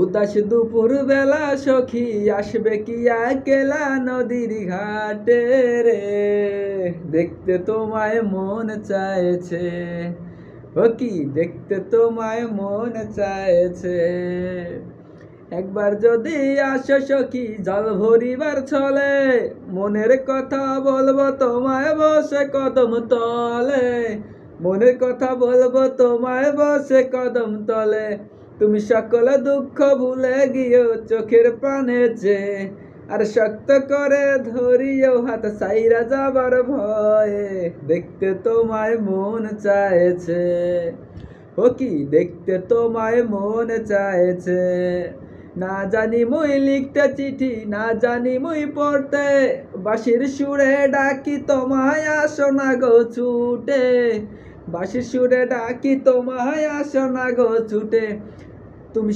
উদাস দুপুর বেলা সখী আসবে কি একলা নদীর ঘাটে রে, দেখতে তোমায় মন চাইছে, ও কি দেখতে তোমায় মন চাইছে। একবার যদি আসো সখী জল ভরিবার ছলে, মনের কথা বলবো তোমায় বসে কদম তলে, মনের কথা বলবো তোমায় বসে কদম তলে। তুমি সকল দুঃখ ভুলে গিয়েও চোখের প্রাণে যে, আর শক্ত করে ধরিও হাত সাইরা যাবার ভয়ে, দেখতে তোমায় মন চাইছে, ও কি দেখতে তোমায় মন চাইছে। না জানি মুই লিখতে চিঠি, না জানি মুই পড়তে, বাঁশির সুরে ডাকি তোমায় আসো না গো ছুটে, বাঁশির সুরে ডাকি তোমায় আসো না গো ছুটে। তুমি